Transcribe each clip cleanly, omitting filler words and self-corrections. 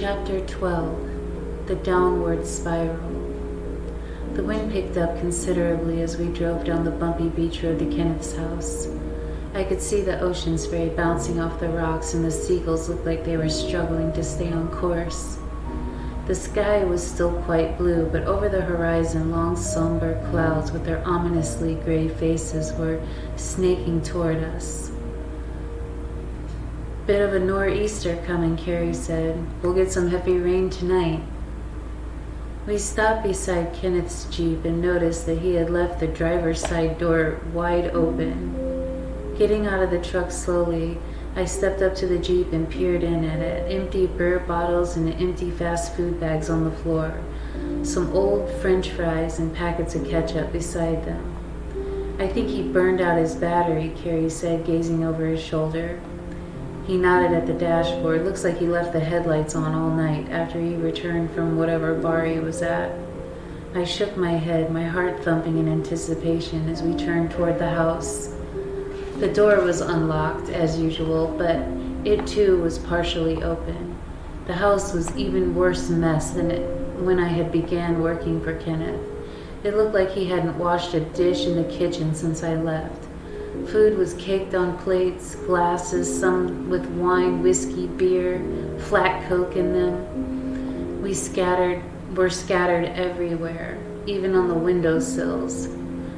Chapter 12. The Downward Spiral. The wind picked up considerably as we drove down the bumpy beach road to Kenneth's house. I could see the ocean spray bouncing off the rocks, and the seagulls looked like they were struggling to stay on course. The sky was still quite blue, but over the horizon long somber clouds with their ominously gray faces were snaking toward us. "Bit of a nor'easter coming," Carrie said. "We'll get some heavy rain tonight." We stopped beside Kenneth's Jeep and noticed that he had left the driver's side door wide open. Getting out of the truck slowly, I stepped up to the Jeep and peered in at it. Empty beer bottles and empty fast food bags on the floor. Some old French fries and packets of ketchup beside them. "I think he burned out his battery," Carrie said, gazing over his shoulder. He nodded at the dashboard. "Looks like he left the headlights on all night after he returned from whatever bar he was at." I shook my head, my heart thumping in anticipation as we turned toward the house. The door was unlocked, as usual, but it too was partially open. The house was even worse mess than when I had began working for Kenneth. It looked like he hadn't washed a dish in the kitchen since I left. Food was caked on plates, glasses, some with wine, whiskey, beer, flat Coke in them. Were scattered everywhere, even on the windowsills.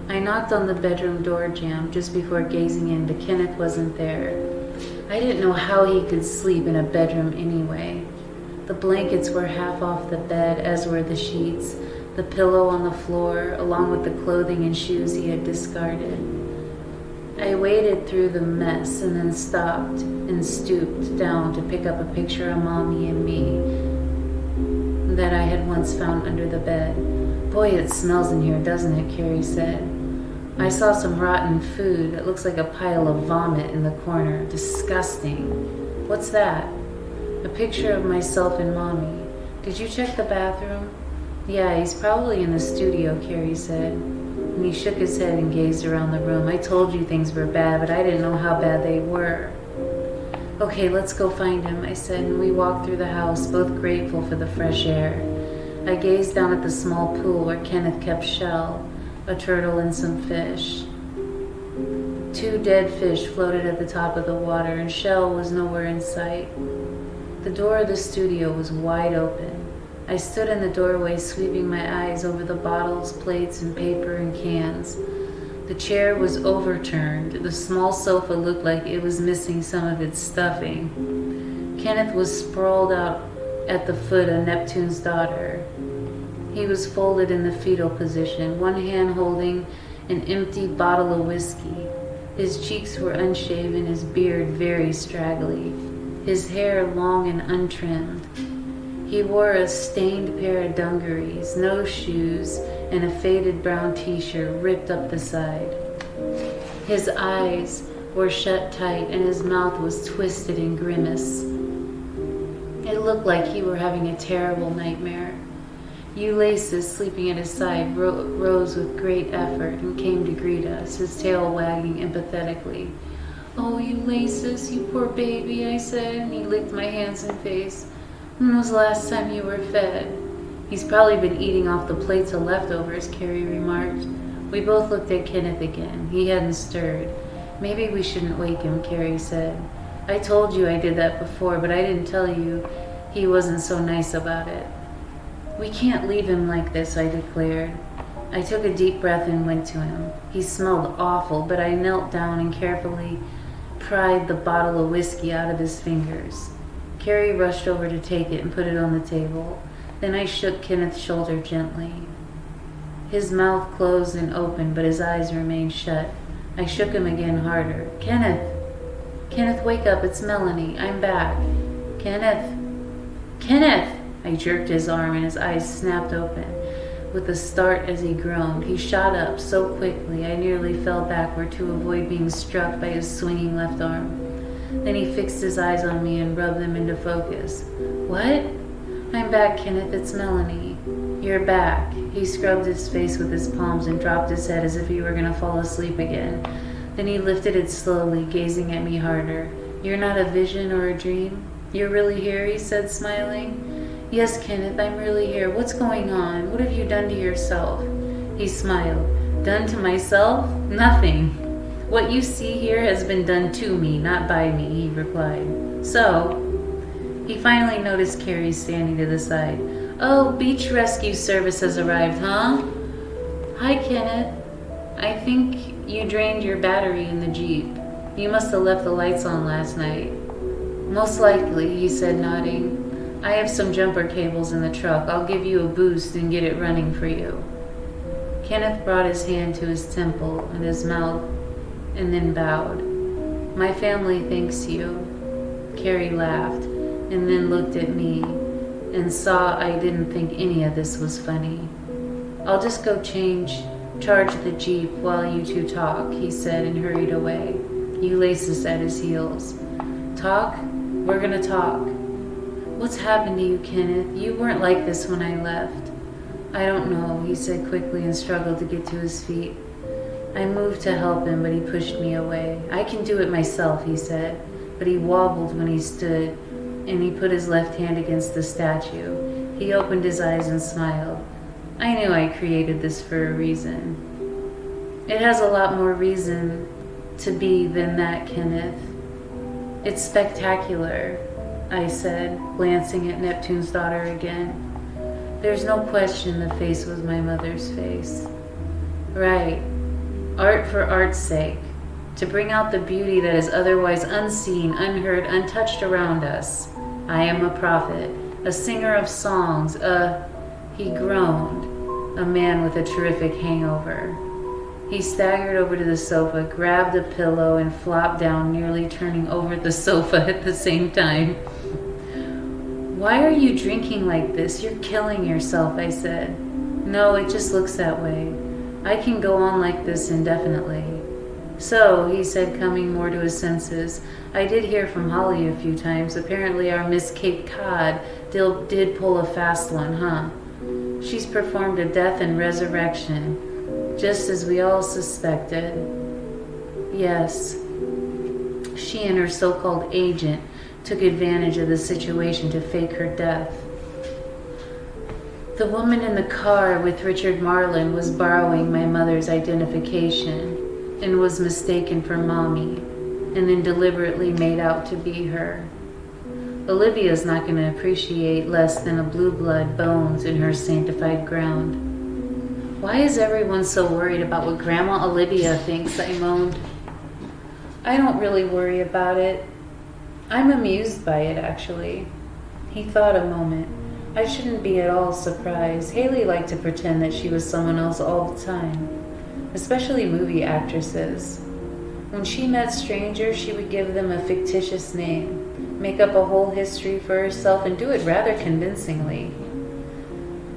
I knocked on the bedroom door jamb just before gazing in, but Kenneth wasn't there. I didn't know how he could sleep in a bedroom anyway. The blankets were half off the bed, as were the sheets, the pillow on the floor, along with the clothing and shoes he had discarded. I waded through the mess and then stopped and stooped down to pick up a picture of Mommy and me that I had once found under the bed. "Boy, it smells in here, doesn't it?" Carrie said. "I saw some rotten food. It looks like a pile of vomit in the corner. Disgusting." "What's that?" "A picture of myself and Mommy. Did you check the bathroom?" "Yeah, he's probably in the studio," Carrie said. And he shook his head and gazed around the room. "I told you things were bad, but I didn't know how bad they were." "Okay, let's go find him," I said, and we walked through the house, both grateful for the fresh air. I gazed down at the small pool where Kenneth kept Shell, a turtle and some fish. 2 dead fish floated at the top of the water, and Shell was nowhere in sight. The door of the studio was wide open. I stood in the doorway, sweeping my eyes over the bottles, plates, and paper and cans. The chair was overturned. The small sofa looked like it was missing some of its stuffing. Kenneth was sprawled out at the foot of Neptune's daughter. He was folded in the fetal position, one hand holding an empty bottle of whiskey. His cheeks were unshaven, his beard very straggly, his hair long and untrimmed. He wore a stained pair of dungarees, no shoes, and a faded brown t-shirt ripped up the side. His eyes were shut tight, and his mouth was twisted in grimace. It looked like he were having a terrible nightmare. Ulysses, sleeping at his side, rose with great effort and came to greet us, his tail wagging empathetically. "Oh, Ulysses, you poor baby," I said, and he licked my hands and face. "When was the last time you were fed?" "He's probably been eating off the plates of leftovers," Carrie remarked. We both looked at Kenneth again. He hadn't stirred. "Maybe we shouldn't wake him," Carrie said. "I told you I did that before, but I didn't tell you he wasn't so nice about it." "We can't leave him like this," I declared. I took a deep breath and went to him. He smelled awful, but I knelt down and carefully pried the bottle of whiskey out of his fingers. Carrie rushed over to take it and put it on the table. Then I shook Kenneth's shoulder gently. His mouth closed and opened, but his eyes remained shut. I shook him again harder. "Kenneth! Kenneth, wake up, it's Melanie. I'm back. Kenneth! Kenneth!" I jerked his arm and his eyes snapped open. With a start as he groaned, he shot up so quickly I nearly fell backward to avoid being struck by his swinging left arm. Then he fixed his eyes on me and rubbed them into focus. "What?" "I'm back, Kenneth, it's Melanie." "You're back." He scrubbed his face with his palms and dropped his head as if he were going to fall asleep again. Then he lifted it slowly, gazing at me harder. "You're not a vision or a dream?" You're really here, he said, smiling. Yes, Kenneth, I'm really here. What's going on? What have you done to yourself? He smiled. Done to myself? Nothing. What you see here has been done to me, not by me, he replied. So, he finally noticed Carrie standing to the side. Oh, beach rescue service has arrived, huh? Hi, Kenneth. I think you drained your battery in the Jeep. You must have left the lights on last night. Most likely, he said, nodding. I have some jumper cables in the truck. I'll give you a boost and get it running for you. Kenneth brought his hand to his temple and his mouth and then bowed. My family thanks you. Carrie laughed and then looked at me and saw I didn't think any of this was funny. I'll just go charge the Jeep while you two talk, he said and hurried away. Ulysses at his heels. Talk? We're gonna talk. What's happened to you, Kenneth? You weren't like this when I left. I don't know, he said quickly and struggled to get to his feet. I moved to help him, but he pushed me away. I can do it myself, he said, but he wobbled when he stood, and he put his left hand against the statue. He opened his eyes and smiled. I knew I created this for a reason. It has a lot more reason to be than that, Kenneth. It's spectacular, I said, glancing at Neptune's daughter again. There's no question the face was my mother's face. Right. Art for art's sake. To bring out the beauty that is otherwise unseen, unheard, untouched around us. I am a prophet, a singer of songs, he groaned, a man with a terrific hangover. He staggered over to the sofa, grabbed a pillow, and flopped down, nearly turning over the sofa at the same time. Why are you drinking like this? You're killing yourself, I said. No, it just looks that way. I can go on like this indefinitely. So, he said, coming more to his senses, I did hear from Holly a few times. Apparently our Miss Cape Cod did pull a fast one, huh? She's performed a death and resurrection, just as we all suspected. Yes, she and her so-called agent took advantage of the situation to fake her death. The woman in the car with Richard Marlin was borrowing my mother's identification and was mistaken for Mommy, and then deliberately made out to be her. Olivia's not going to appreciate less than a blue blood bones in her sanctified ground. Why is everyone so worried about what Grandma Olivia thinks? I moaned. I don't really worry about it. I'm amused by it, actually. He thought a moment. I shouldn't be at all surprised. Haley liked to pretend that she was someone else all the time, especially movie actresses. When she met strangers, she would give them a fictitious name, make up a whole history for herself, and do it rather convincingly.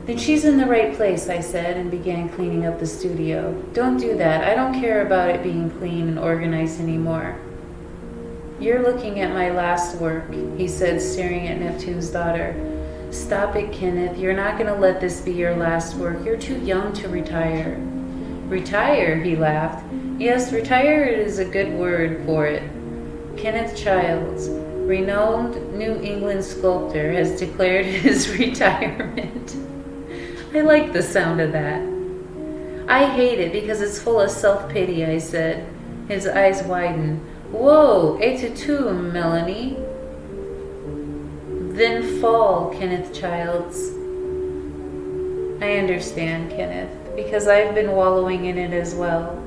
Then she's in the right place, I said, and began cleaning up the studio. Don't do that. I don't care about it being clean and organized anymore. You're looking at my last work, he said, staring at Neptune's daughter. Stop it, Kenneth. You're not going to let this be your last work. You're too young to retire. Retire, he laughed. Yes, retire is a good word for it. Kenneth Childs, renowned New England sculptor, has declared his retirement. I like the sound of that. I hate it because it's full of self-pity, I said. His eyes widened. Whoa, et tu, Melanie? Then fall, Kenneth Childs. I understand, Kenneth, because I've been wallowing in it as well.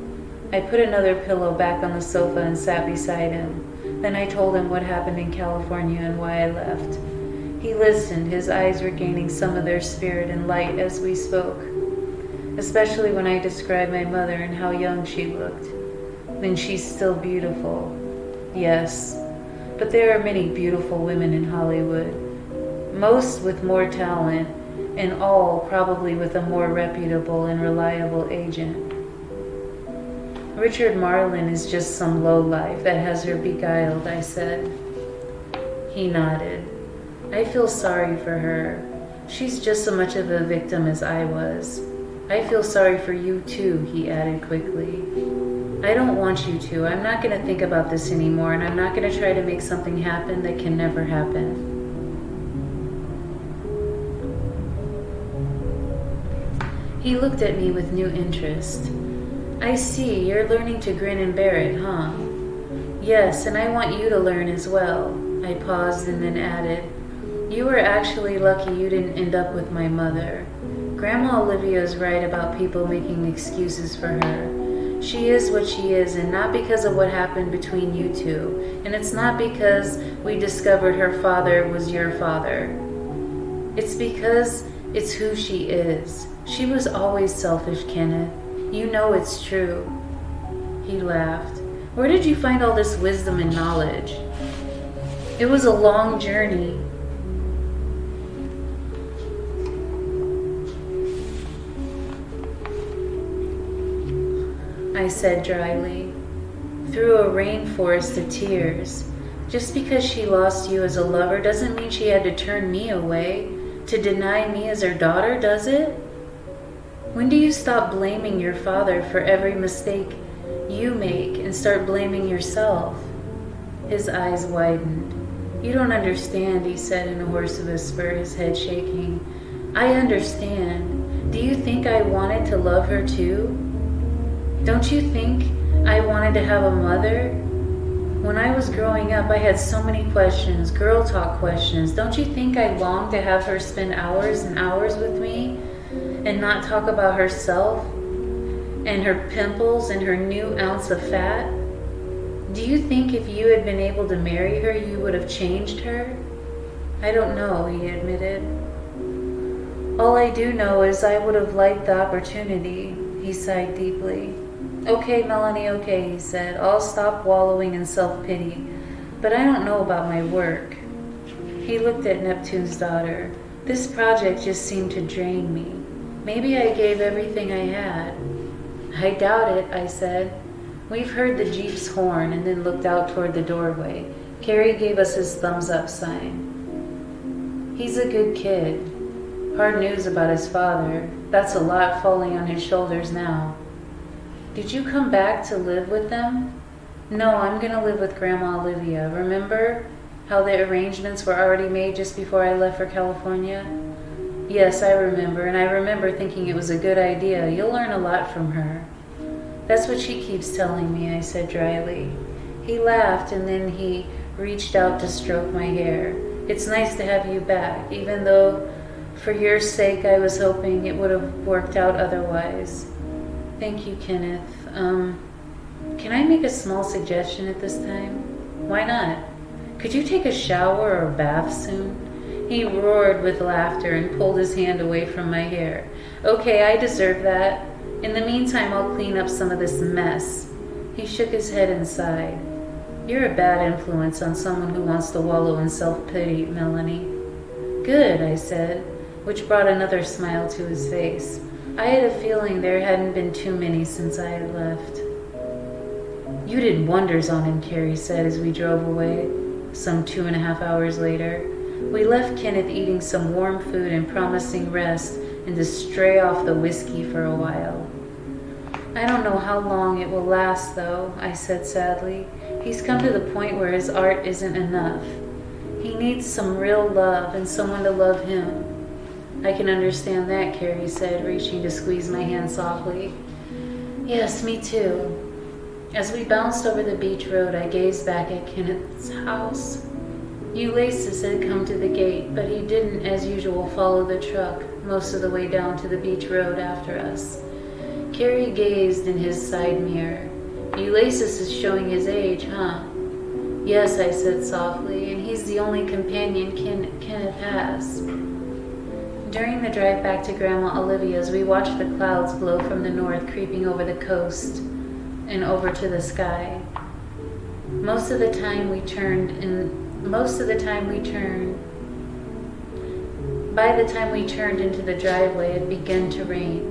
I put another pillow back on the sofa and sat beside him. Then I told him what happened in California and why I left. He listened, his eyes regaining some of their spirit and light as we spoke, especially when I described my mother and how young she looked. Then she's still beautiful. Yes, but there are many beautiful women in Hollywood, most with more talent, and all probably with a more reputable and reliable agent. Richard Marlin is just some lowlife that has her beguiled, I said. He nodded. I feel sorry for her. She's just so much of a victim as I was. I feel sorry for you too, he added quickly. I don't want you to. I'm not going to think about this anymore, and I'm not going to try to make something happen that can never happen. He looked at me with new interest. I see, you're learning to grin and bear it, huh? Yes, and I want you to learn as well. I paused and then added, you were actually lucky you didn't end up with my mother. Grandma Olivia's right about people making excuses for her. She is what she is, and not because of what happened between you two. And it's not because we discovered her father was your father. It's because it's who she is. She was always selfish, Kenneth. You know it's true. He laughed. Where did you find all this wisdom and knowledge? It was a long journey. I said dryly. Through a rainforest of tears. Just because she lost you as a lover doesn't mean she had to turn me away, to deny me as her daughter, does it? When do you stop blaming your father for every mistake you make and start blaming yourself? His eyes widened. You don't understand, he said in a hoarse whisper, his head shaking. I understand. Do you think I wanted to love her too? Don't you think I wanted to have a mother? When I was growing up, I had so many questions, girl talk questions. Don't you think I longed to have her spend hours and hours with me and not talk about herself and her pimples and her new ounce of fat? Do you think if you had been able to marry her, you would have changed her? I don't know, he admitted. All I do know is I would have liked the opportunity, he sighed deeply. Okay, Melanie, okay, he said. I'll stop wallowing in self-pity, but I don't know about my work. He looked at Neptune's daughter. This project just seemed to drain me. Maybe I gave everything I had. I doubt it, I said. We've heard the Jeep's horn and then looked out toward the doorway. Carrie gave us his thumbs up sign. He's a good kid. Hard news about his father. That's a lot falling on his shoulders now. Did you come back to live with them? No, I'm going to live with Grandma Olivia. Remember how the arrangements were already made just before I left for California? Yes, I remember, and I remember thinking it was a good idea. You'll learn a lot from her. That's what she keeps telling me, I said dryly. He laughed, and then he reached out to stroke my hair. It's nice to have you back, even though for your sake I was hoping it would have worked out otherwise. Thank you, Kenneth. Can I make a small suggestion at this time? Why not? Could you take a shower or a bath soon? He roared with laughter and pulled his hand away from my hair. Okay, I deserve that. In the meantime, I'll clean up some of this mess. He shook his head and sighed. You're a bad influence on someone who wants to wallow in self-pity, Melanie. Good, I said, which brought another smile to his face. I had a feeling there hadn't been too many since I had left. You did wonders on him, Carrie said as we drove away, some 2.5 hours later. We left Kenneth eating some warm food and promising rest and to stray off the whiskey for a while. I don't know how long it will last, though, I said sadly. He's come to the point where his art isn't enough. He needs some real love and someone to love him. I can understand that, Carrie said, reaching to squeeze my hand softly. Yes, me too. As we bounced over the beach road, I gazed back at Kenneth's house. Ulysses had come to the gate, but he didn't, as usual, follow the truck most of the way down to the beach road after us. Carrie gazed in his side mirror. Ulysses is showing his age, huh? Yes, I said softly, and he's the only companion Kenneth has. During the drive back to Grandma Olivia's, we watched the clouds blow from the north, creeping over the coast and over to the sky. By the time we turned into the driveway, it began to rain.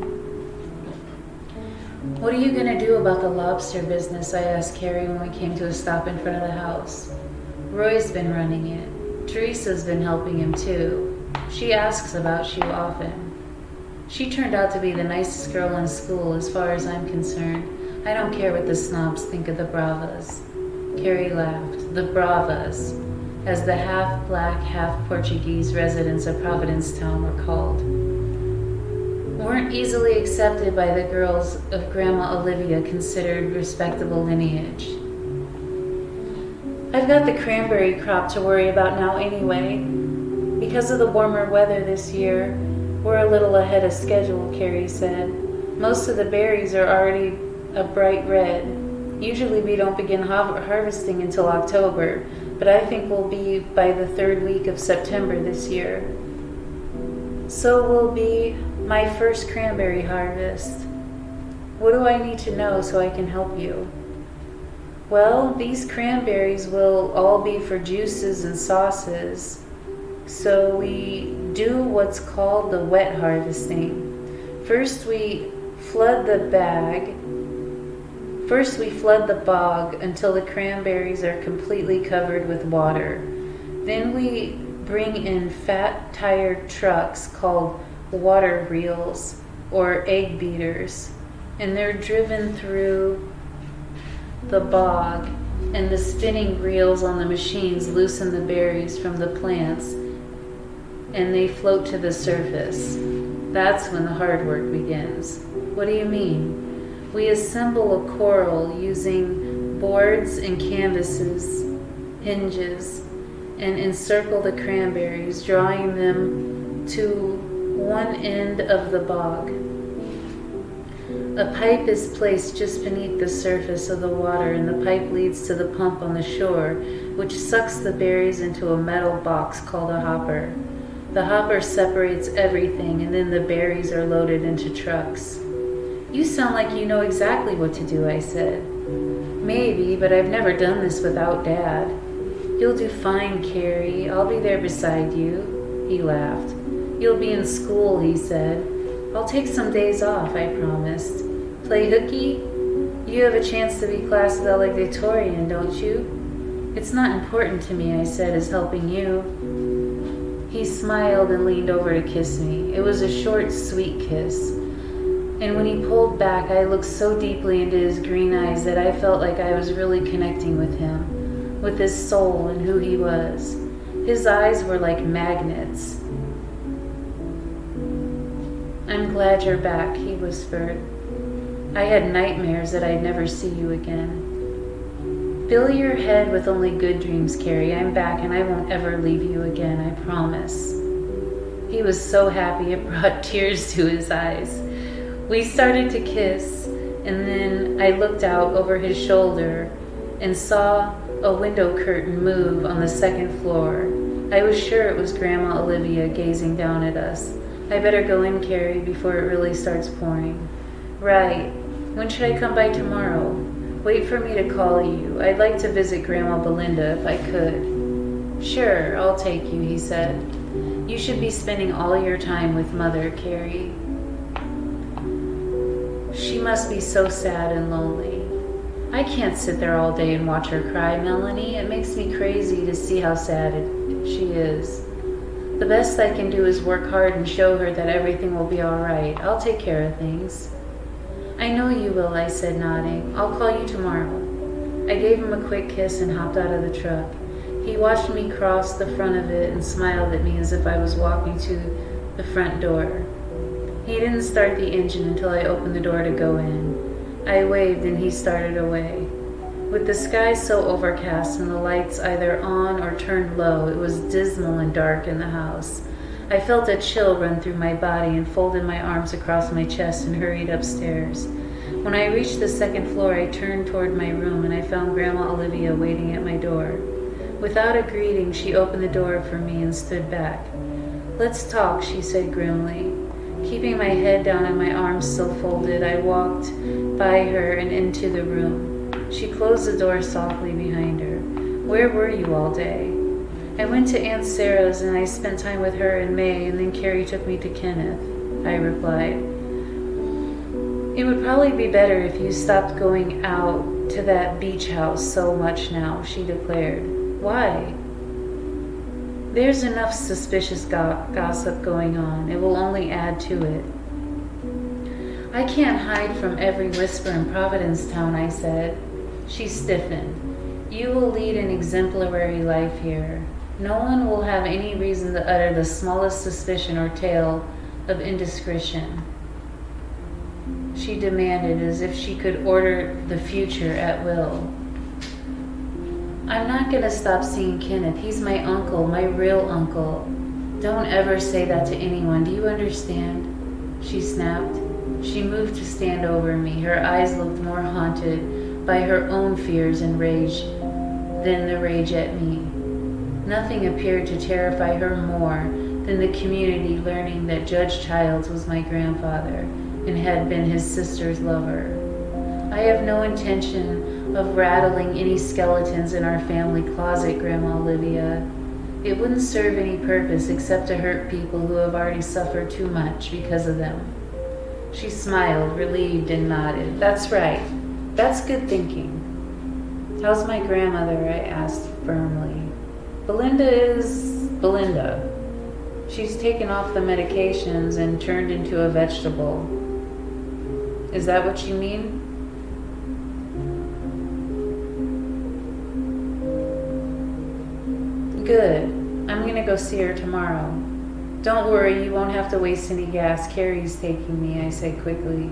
What are you going to do about the lobster business? I asked Carrie when we came to a stop in front of the house. Roy's been running it. Teresa's been helping him too. She asks about you often. She turned out to be the nicest girl in school as far as I'm concerned. I don't care what the snobs think of the Bravas. Carrie laughed. The Bravas, as the half-black, half-Portuguese residents of Providencetown were called, weren't easily accepted by the girls of Grandma Olivia, considered respectable lineage. I've got the cranberry crop to worry about now anyway. Because of the warmer weather this year, we're a little ahead of schedule, Carrie said. Most of the berries are already a bright red. Usually we don't begin harvesting until October, but I think we'll be by the 3rd week of September this year. So will be my first cranberry harvest. What do I need to know so I can help you? Well, these cranberries will all be for juices and sauces. So we do what's called the wet harvesting. First we flood the bog until the cranberries are completely covered with water. Then we bring in fat tired trucks called water reels or egg beaters, and they're driven through the bog, and the spinning reels on the machines loosen the berries from the plants, and they float to the surface. That's when the hard work begins. What do you mean? We assemble a coral using boards and canvases, hinges, and encircle the cranberries, drawing them to one end of the bog. A pipe is placed just beneath the surface of the water, and the pipe leads to the pump on the shore, which sucks the berries into a metal box called a hopper. The hopper separates everything, and then the berries are loaded into trucks. You sound like you know exactly what to do, I said. Maybe, but I've never done this without Dad. You'll do fine, Carrie. I'll be there beside you. He laughed. You'll be in school, he said. I'll take some days off, I promised. Play hooky? You have a chance to be class valedictorian, don't you? It's not important to me, I said, as helping you. He smiled and leaned over to kiss me. It was a short, sweet kiss. And when he pulled back, I looked so deeply into his green eyes that I felt like I was really connecting with him, with his soul and who he was. His eyes were like magnets. I'm glad you're back, he whispered. I had nightmares that I'd never see you again. Fill your head with only good dreams, Carrie. I'm back and I won't ever leave you again, I promise. He was so happy it brought tears to his eyes. We started to kiss, and then I looked out over his shoulder and saw a window curtain move on the 2nd floor. I was sure it was Grandma Olivia gazing down at us. I better go in, Carrie, before it really starts pouring. Right. When should I come by tomorrow? Wait for me to call you. I'd like to visit Grandma Belinda if I could. Sure, I'll take you, he said. You should be spending all your time with Mother, Carrie. She must be so sad and lonely. I can't sit there all day and watch her cry, Melanie. It makes me crazy to see how sad she is. The best I can do is work hard and show her that everything will be all right. I'll take care of things. I know you will, I said, nodding. I'll call you tomorrow. I gave him a quick kiss and hopped out of the truck. He watched me cross the front of it and smiled at me as if I was walking to the front door. He didn't start the engine until I opened the door to go in. I waved and he started away. With the sky so overcast and the lights either on or turned low, it was dismal and dark in the house. I felt a chill run through my body and folded my arms across my chest and hurried upstairs. When I reached the 2nd floor, I turned toward my room and I found Grandma Olivia waiting at my door. Without a greeting, she opened the door for me and stood back. Let's talk, she said grimly. Keeping my head down and my arms still folded, I walked by her and into the room. She closed the door softly behind her. Where were you all day? I went to Aunt Sarah's and I spent time with her in May, and then Carrie took me to Kenneth, I replied. It would probably be better if you stopped going out to that beach house so much now, she declared. Why? There's enough suspicious gossip going on. It will only add to it. I can't hide from every whisper in Providencetown, I said. She stiffened. You will lead an exemplary life here. No one will have any reason to utter the smallest suspicion or tale of indiscretion, she demanded, as if she could order the future at will. I'm not going to stop seeing Kenneth. He's my uncle, my real uncle. Don't ever say that to anyone. Do you understand? She snapped. She moved to stand over me. Her eyes looked more haunted by her own fears and rage than the rage at me. Nothing appeared to terrify her more than the community learning that Judge Childs was my grandfather and had been his sister's lover. I have no intention of rattling any skeletons in our family closet, Grandma Olivia. It wouldn't serve any purpose except to hurt people who have already suffered too much because of them. She smiled, relieved, and nodded. That's right. That's good thinking. How's my grandmother? I asked firmly. Belinda is Belinda. She's taken off the medications and turned into a vegetable. Is that what you mean? Good. I'm going to go see her tomorrow. Don't worry, you won't have to waste any gas. Carrie's taking me, I said quickly.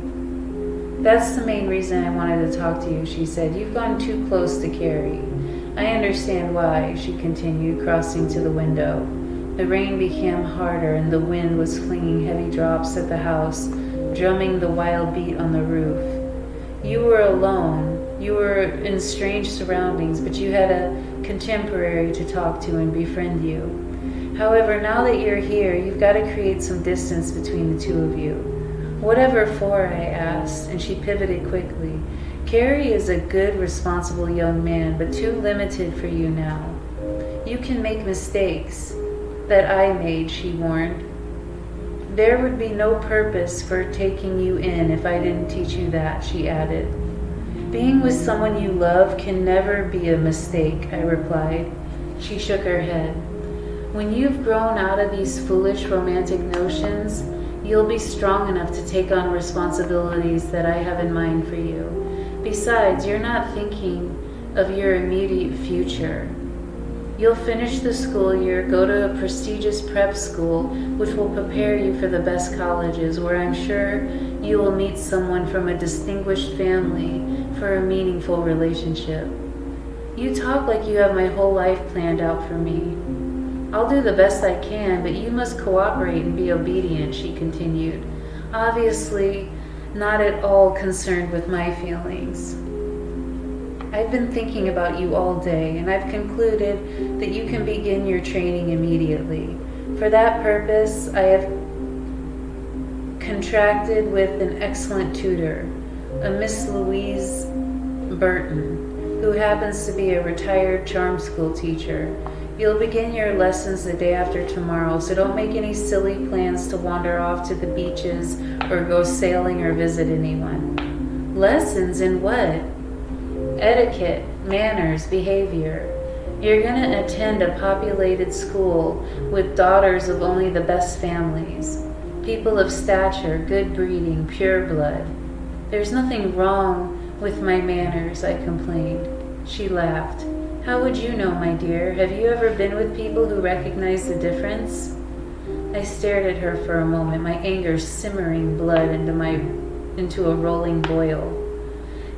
That's the main reason I wanted to talk to you, she said. You've gone too close to Carrie. I understand why, she continued, crossing to the window. The rain became harder and the wind was flinging heavy drops at the house, drumming the wild beat on the roof. You were alone. You were in strange surroundings, but you had a contemporary to talk to and befriend you. However, now that you're here, you've got to create some distance between the two of you. Whatever for, I asked, and she pivoted quickly. Carrie is a good, responsible young man, but too limited for you now. You can make mistakes that I made, she warned. There would be no purpose for taking you in if I didn't teach you that, she added. Being with someone you love can never be a mistake, I replied. She shook her head. When you've grown out of these foolish romantic notions, you'll be strong enough to take on responsibilities that I have in mind for you. Besides, you're not thinking of your immediate future. You'll finish the school year, go to a prestigious prep school, which will prepare you for the best colleges, where I'm sure you will meet someone from a distinguished family for a meaningful relationship. You talk like you have my whole life planned out for me. I'll do the best I can, but you must cooperate and be obedient, she continued, obviously not at all concerned with my feelings. I've been thinking about you all day, and I've concluded that you can begin your training immediately. For that purpose, I have contracted with an excellent tutor, a Miss Louise Burton, who happens to be a retired charm school teacher. You'll begin your lessons the day after tomorrow, so don't make any silly plans to wander off to the beaches or go sailing or visit anyone. Lessons in what? Etiquette, manners, behavior. You're going to attend a populated school with daughters of only the best families, people of stature, good breeding, pure blood. There's nothing wrong with my manners, I complained. She laughed. How would you know, my dear? Have you ever been with people who recognize the difference? I stared at her for a moment, my anger simmering blood into a rolling boil.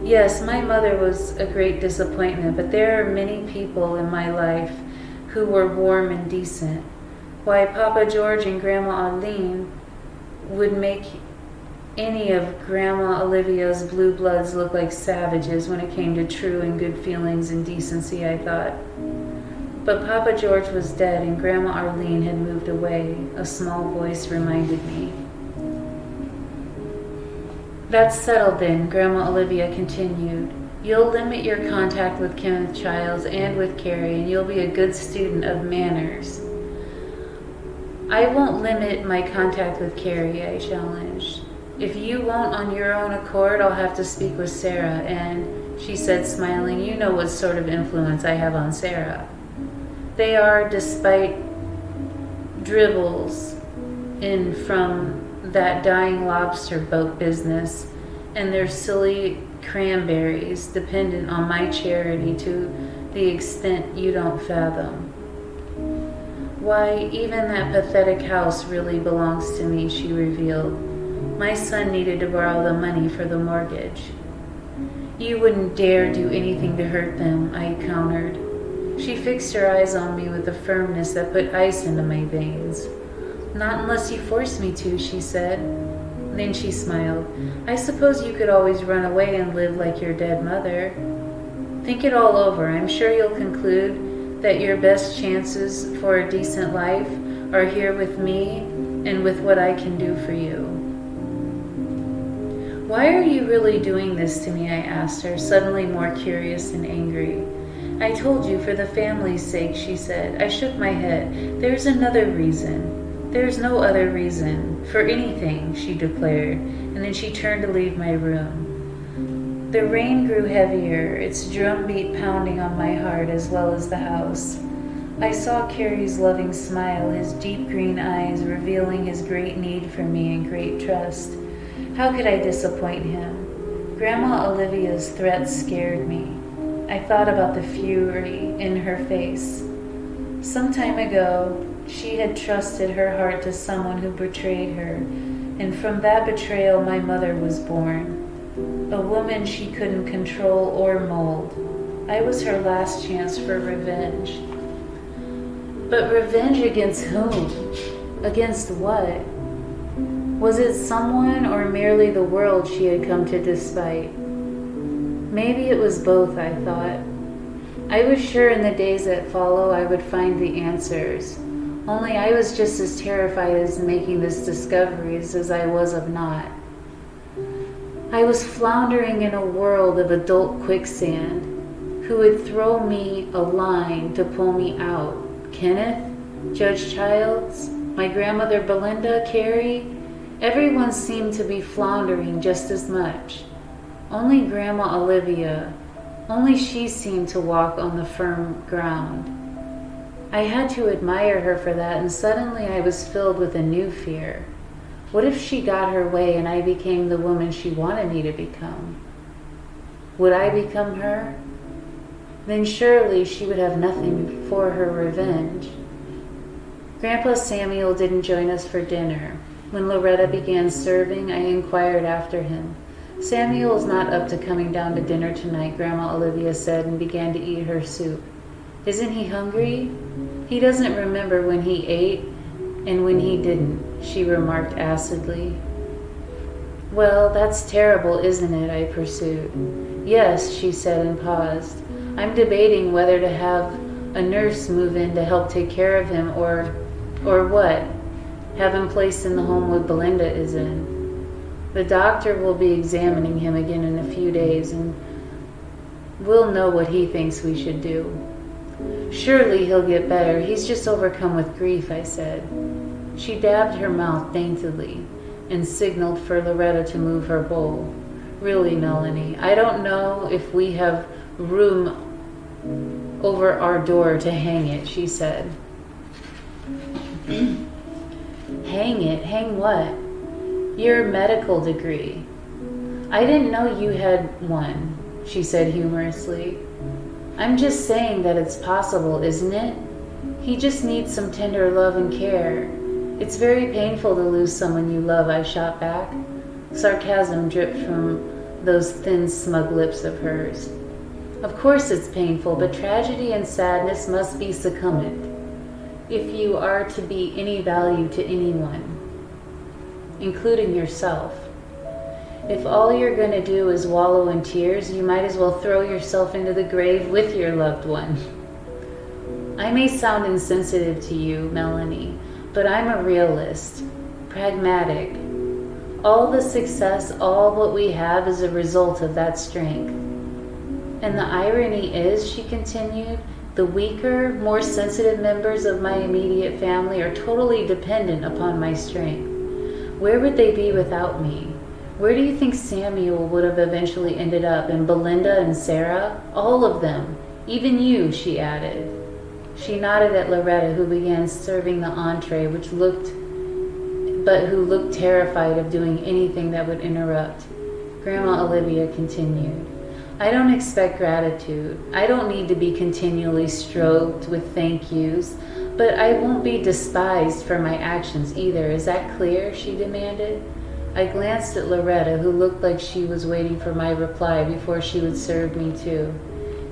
Yes, my mother was a great disappointment, but there are many people in my life who were warm and decent. Why, Papa George and Grandma Aline would make any of Grandma Olivia's blue bloods look like savages when it came to true and good feelings and decency, I thought. But Papa George was dead and Grandma Arlene had moved away, a small voice reminded me. That's settled then, Grandma Olivia continued. You'll limit your contact with Kenneth Childs and with Carrie, and you'll be a good student of manners. I won't limit my contact with Carrie, I challenged. If you won't on your own accord, I'll have to speak with Sarah, and, she said smiling, you know what sort of influence I have on Sarah. They are, despite dribbles in from that dying lobster boat business and their silly cranberries dependent on my charity to the extent you don't fathom. Why, even that pathetic house really belongs to me, she revealed. My son needed to borrow the money for the mortgage. You wouldn't dare do anything to hurt them, I countered. She fixed her eyes on me with a firmness that put ice into my veins. Not unless you force me to, she said. Then she smiled. I suppose you could always run away and live like your dead mother. Think it all over. I'm sure you'll conclude that your best chances for a decent life are here with me and with what I can do for you. Why are you really doing this to me? I asked her, suddenly more curious and angry. I told you, for the family's sake, she said. I shook my head. There's another reason. There's no other reason for anything, she declared, and then she turned to leave my room. The rain grew heavier, its drumbeat pounding on my heart as well as the house. I saw Carrie's loving smile, his deep green eyes revealing his great need for me and great trust. How could I disappoint him? Grandma Olivia's threats scared me. I thought about the fury in her face. Some time ago, she had trusted her heart to someone who betrayed her, and from that betrayal my mother was born. A woman she couldn't control or mold. I was her last chance for revenge. But revenge against whom? Against what? Was it someone or merely the world she had come to despite? Maybe it was both, I thought. I was sure in the days that follow I would find the answers. Only I was just as terrified as making this discoveries as I was of not. I was floundering in a world of adult quicksand. Who would throw me a line to pull me out? Kenneth? Judge Childs? My grandmother Belinda? Carrie? Everyone seemed to be floundering just as much. Only Grandma Olivia, only she seemed to walk on the firm ground. I had to admire her for that, and suddenly I was filled with a new fear. What if she got her way and I became the woman she wanted me to become? Would I become her? Then surely she would have nothing for her revenge. Grandpa Samuel didn't join us for dinner. When Loretta began serving, I inquired after him. Samuel's not up to coming down to dinner tonight, Grandma Olivia said, and began to eat her soup. Isn't he hungry? He doesn't remember when he ate and when he didn't, she remarked acidly. Well, that's terrible, isn't it? I pursued. Yes, she said and paused. I'm debating whether to have a nurse move in to help take care of him or what? Have him placed in the home where Belinda is in. The doctor will be examining him again in a few days and we'll know what he thinks we should do. Surely he'll get better. He's just overcome with grief, I said. She dabbed her mouth daintily and signaled for Loretta to move her bowl. Really, Melanie, I don't know if we have room over our door to hang it, she said. Hang it? Hang what? Your medical degree. I didn't know you had one, she said humorously. I'm just saying that it's possible, isn't it? He just needs some tender love and care. It's very painful to lose someone you love, I shot back. Sarcasm dripped from those thin, smug lips of hers. Of course it's painful, but tragedy and sadness must be succumbent if you are to be any value to anyone, including yourself. If all you're going to do is wallow in tears, you might as well throw yourself into the grave with your loved one. I may sound insensitive to you, Melanie, but I'm a realist, pragmatic. All the success, all what we have is a result of that strength. And the irony is, she continued, the weaker, more sensitive members of my immediate family are totally dependent upon my strength. Where would they be without me? Where do you think Samuel would have eventually ended up? And Belinda and Sarah? All of them. Even you, she added. She nodded at Loretta, who began serving the entree, which looked but who looked terrified of doing anything that would interrupt. Grandma Olivia continued, I don't expect gratitude. I don't need to be continually stroked with thank yous, but I won't be despised for my actions either. Is that clear? She demanded. I glanced at Loretta, who looked like she was waiting for my reply before she would serve me too.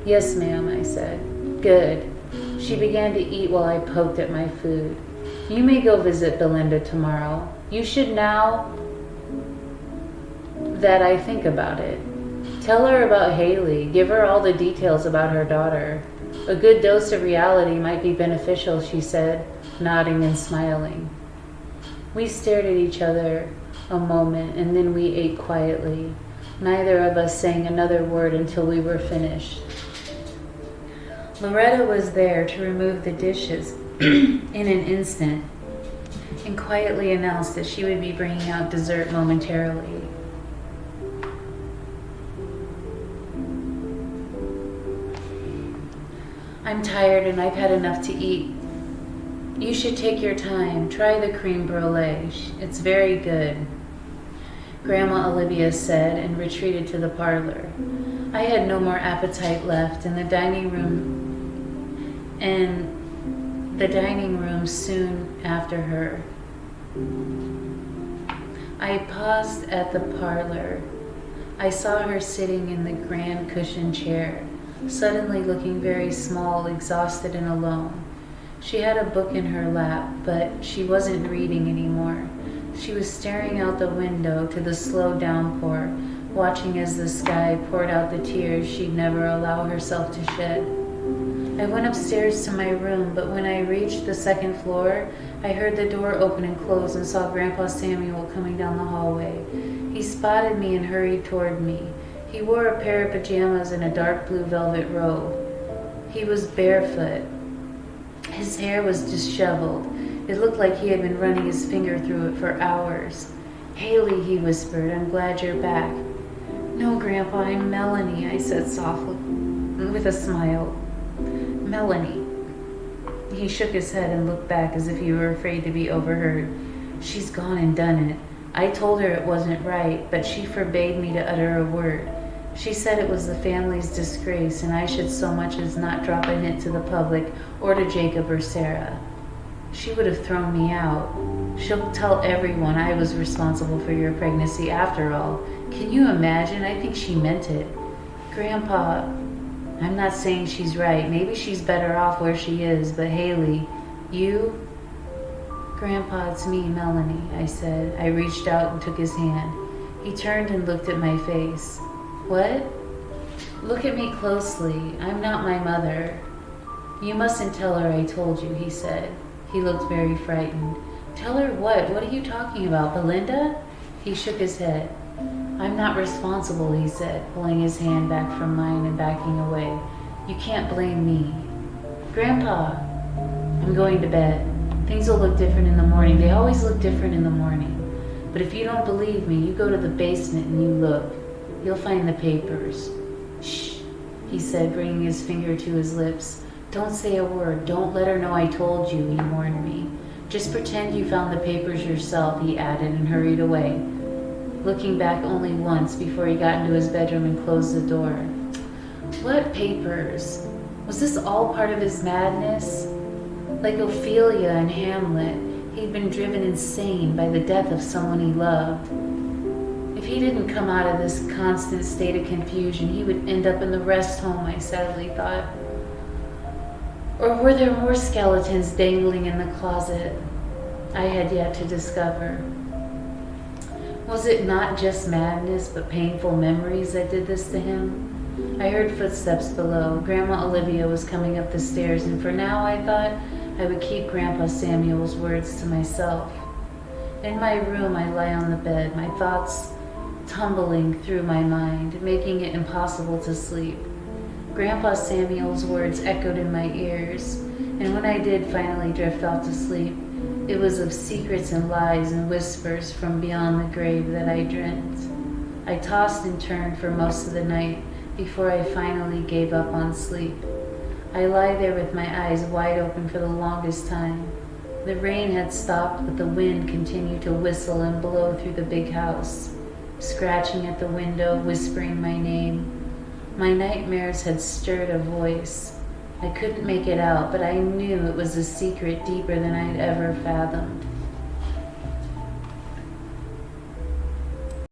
Yes, ma'am, I said. Good. She began to eat while I poked at my food. You may go visit Belinda tomorrow. You should now that I think about it. Tell her about Haley. Give her all the details about her daughter. A good dose of reality might be beneficial, she said, nodding and smiling. We stared at each other a moment, and then we ate quietly. Neither of us saying another word until we were finished. Loretta was there to remove the dishes in an instant and quietly announced that she would be bringing out dessert momentarily. I'm tired and I've had enough to eat. You should take your time. Try the creme brulee. It's very good, Grandma Olivia said and retreated to the parlor. I had no more appetite left, and the dining room soon after her. I paused at the parlor. I saw her sitting in the grand cushioned chair, suddenly looking very small, exhausted, and alone. She had a book in her lap, but she wasn't reading anymore. She was staring out the window to the slow downpour, watching as the sky poured out the tears she'd never allow herself to shed. I went upstairs to my room, but when I reached the second floor, I heard the door open and close and saw Grandpa Samuel coming down the hallway. He spotted me and hurried toward me. He wore a pair of pajamas and a dark blue velvet robe. He was barefoot. His hair was disheveled. It looked like he had been running his finger through it for hours. Haley, he whispered, I'm glad you're back. No, Grandpa, I'm Melanie, I said softly, with a smile. Melanie. He shook his head and looked back as if he were afraid to be overheard. She's gone and done it. I told her it wasn't right, but she forbade me to utter a word. She said it was the family's disgrace and I should so much as not drop a hint to the public or to Jacob or Sarah. She would have thrown me out. She'll tell everyone I was responsible for your pregnancy after all. Can you imagine? I think she meant it. Grandpa, I'm not saying she's right. Maybe she's better off where she is, but Haley, you... Grandpa, it's me, Melanie, I said. I reached out and took his hand. He turned and looked at my face. What? Look at me closely. I'm not my mother. You mustn't tell her I told you, he said. He looked very frightened. Tell her what? What are you talking about, Belinda? He shook his head. I'm not responsible, he said, pulling his hand back from mine and backing away. You can't blame me. Grandpa, I'm going to bed. Things will look different in the morning. They always look different in the morning. But if you don't believe me, you go to the basement and you look. You'll find the papers. Shh, he said, bringing his finger to his lips. Don't say a word. Don't let her know I told you, he warned me. Just pretend you found the papers yourself, he added, and hurried away, looking back only once before he got into his bedroom and closed the door. What papers? Was this all part of his madness? Like Ophelia in Hamlet, he'd been driven insane by the death of someone he loved. If he didn't come out of this constant state of confusion, he would end up in the rest home, I sadly thought. Or were there more skeletons dangling in the closet I had yet to discover? Was it not just madness, but painful memories that did this to him? I heard footsteps below. Grandma Olivia was coming up the stairs, and for now I thought I would keep Grandpa Samuel's words to myself. In my room, I lie on the bed, my thoughts tumbling through my mind, making it impossible to sleep. Grandpa Samuel's words echoed in my ears, and when I did finally drift off to sleep, it was of secrets and lies and whispers from beyond the grave that I dreamt. I tossed and turned for most of the night before I finally gave up on sleep. I lie there with my eyes wide open for the longest time, The rain had stopped, but the wind continued to whistle and blow through the big house, scratching at the window, whispering my name. My nightmares had stirred a voice. I couldn't make it out, but I knew it was a secret deeper than I'd ever fathomed.